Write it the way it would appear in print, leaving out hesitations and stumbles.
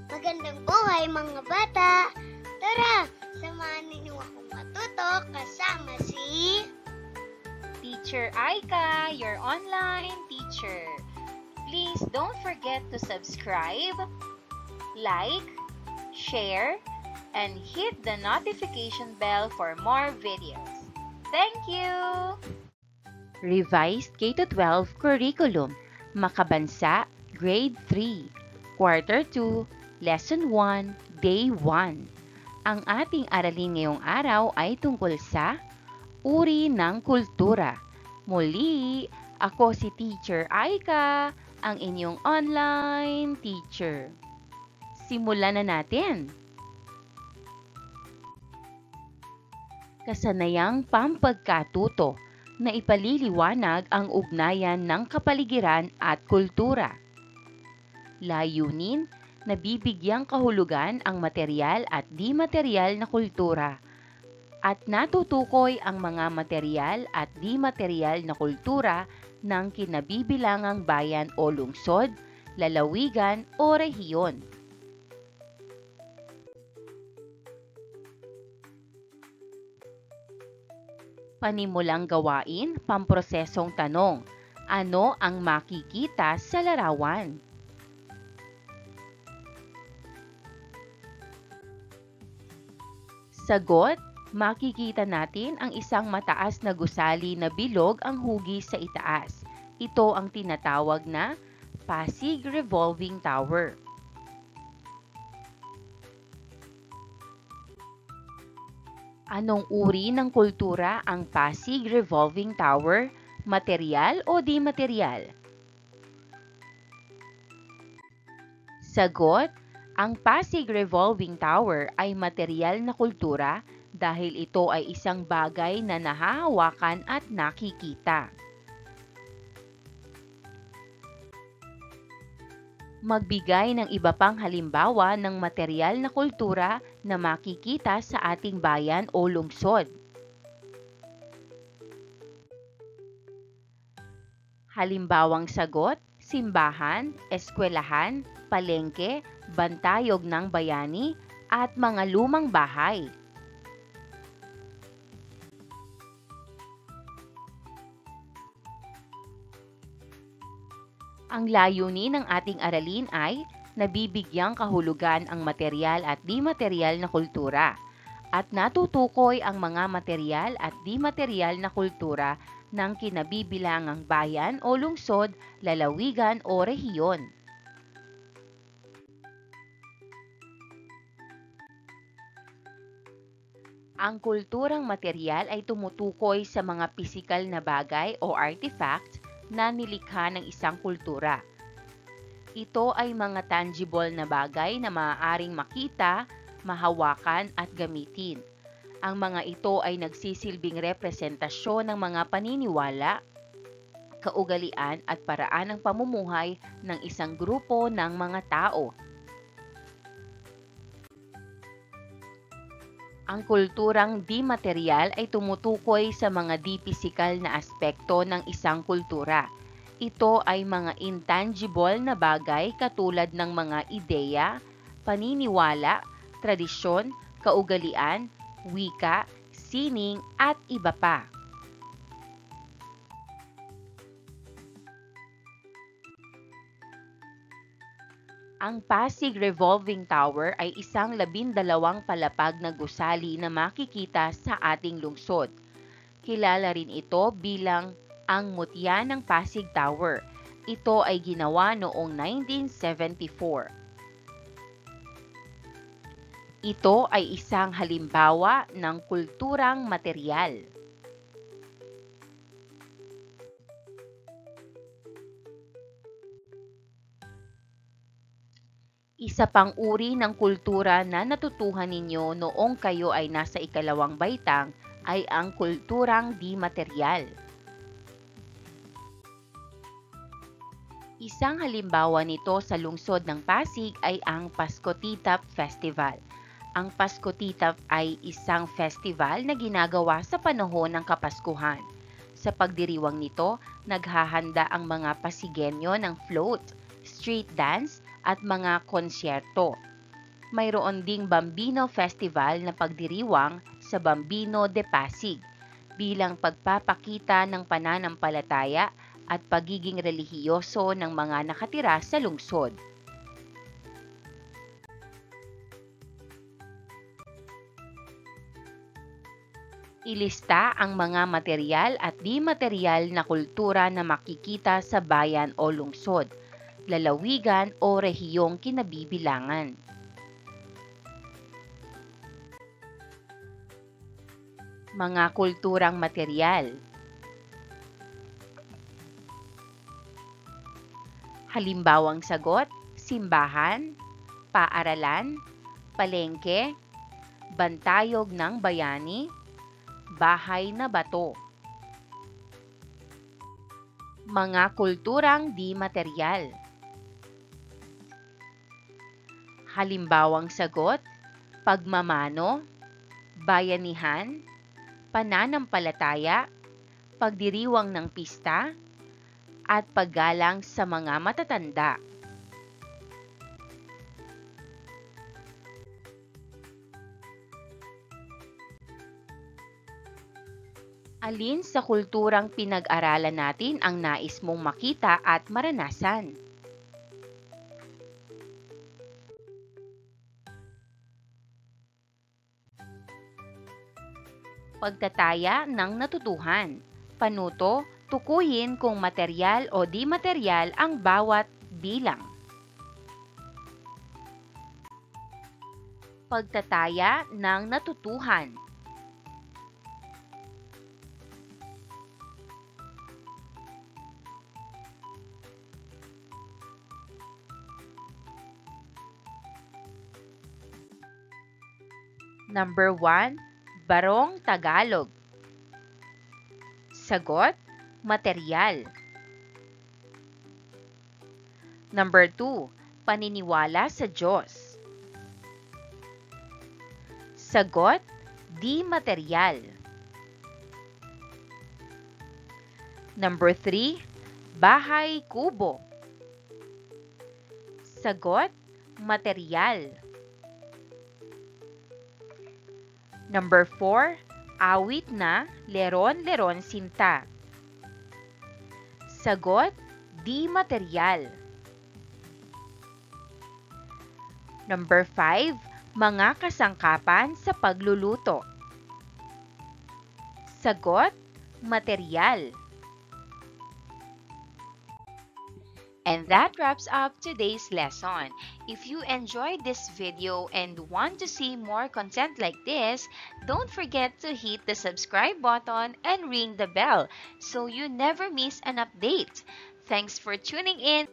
Magandang buhay mga bata! Tara, samahan ninyo akong matuto kasama si Teacher Aika, your online teacher. Please don't forget to subscribe, like, share, and hit the notification bell for more videos. Thank you! Revised K-12 Curriculum, Makabansa, Grade 3, Quarter 2, Lesson 1, Day 1. Ang ating aralin ngayong araw ay tungkol sa uri ng kultura. Muli, ako si Teacher Aika, ang inyong online teacher. Simulan na natin. Kasanayang pampagkatuto na ipaliliwanag ang ugnayan ng kapaligiran at kultura. Layunin, nabibigyang kahulugan ang material at di-material na kultura at natutukoy ang mga material at di-material na kultura ng kinabibilangang bayan o lungsod, lalawigan o rehiyon. Panimulang gawain, pamprosesong tanong. Ano ang makikita sa larawan? Sagot, makikita natin ang isang mataas na gusali na bilog ang hugis sa itaas. Ito ang tinatawag na Pasig Revolving Tower. Anong uri ng kultura ang Pasig Revolving Tower? Material o di material? Sagot, ang Pasig Revolving Tower ay material na kultura dahil ito ay isang bagay na nahahawakan at nakikita. Magbigay ng iba pang halimbawa ng material na kultura na makikita sa ating bayan o lungsod. Halimbawang sagot, simbahan, eskwelahan, palengke, bantayog ng bayani, at mga lumang bahay. Ang layunin ng ating aralin ay nabibigyang kahulugan ang material at di-material na kultura at natutukoy ang mga material at di-material na kultura ng kinabibilangang bayan o lungsod, lalawigan o rehiyon. Ang kulturang material ay tumutukoy sa mga pisikal na bagay o artifacts na nilikha ng isang kultura. Ito ay mga tangible na bagay na maaaring makita, mahawakan at gamitin. Ang mga ito ay nagsisilbing representasyon ng mga paniniwala, kaugalian at paraan ng pamumuhay ng isang grupo ng mga tao. Ang kulturang di-material ay tumutukoy sa mga di-pisikal na aspekto ng isang kultura. Ito ay mga intangible na bagay katulad ng mga ideya, paniniwala, tradisyon, kaugalian, wika, sining at iba pa. Ang Pasig Revolving Tower ay isang 12 palapag na gusali na makikita sa ating lungsod. Kilala rin ito bilang ang Mutya ng Pasig Tower. Ito ay ginawa noong 1974. Ito ay isang halimbawa ng kulturang material. Isa pang uri ng kultura na natutuhan ninyo noong kayo ay nasa ikalawang baitang ay ang kulturang di-material. Isang halimbawa nito sa lungsod ng Pasig ay ang Pasko Titap Festival. Ang Pasko Titap ay isang festival na ginagawa sa panahon ng Kapaskuhan. Sa pagdiriwang nito, naghahanda ang mga Pasigenyo ng float, street dance, at mga konsyerto. Mayroon ding Bambino Festival na pagdiriwang sa Bambino de Pasig bilang pagpapakita ng pananampalataya at pagiging relihiyoso ng mga nakatira sa lungsod. Ilista ang mga material at di material na kultura na makikita sa bayan o lungsod, lalawigan o rehiyong kinabibilangan. Mga kulturang material. Halimbawang sagot, simbahan, paaralan, palengke, bantayog ng bayani, bahay na bato. Mga kulturang di material. Halimbawang sagot, pagmamano, bayanihan, pananampalataya, pagdiriwang ng pista, at paggalang sa mga matatanda. Alin sa kulturang pinag-aralan natin ang nais mong makita at maranasan? Pagtataya ng natutuhan. Panuto, tukuyin kung materyal o di materyal ang bawat bilang. Pagtataya ng natutuhan. Number 1, Barong Tagalog. Sagot, materyal. Number 2, paniniwala sa Diyos. Sagot, di materyal. Number 3, bahay kubo. Sagot, materyal. Number 4, awit na Leron-Leron Sinta. Sagot, di materyal. Number 5, mga kasangkapan sa pagluluto. Sagot, materyal. And that wraps up today's lesson. If you enjoyed this video and want to see more content like this, don't forget to hit the subscribe button and ring the bell so you never miss an update. Thanks for tuning in.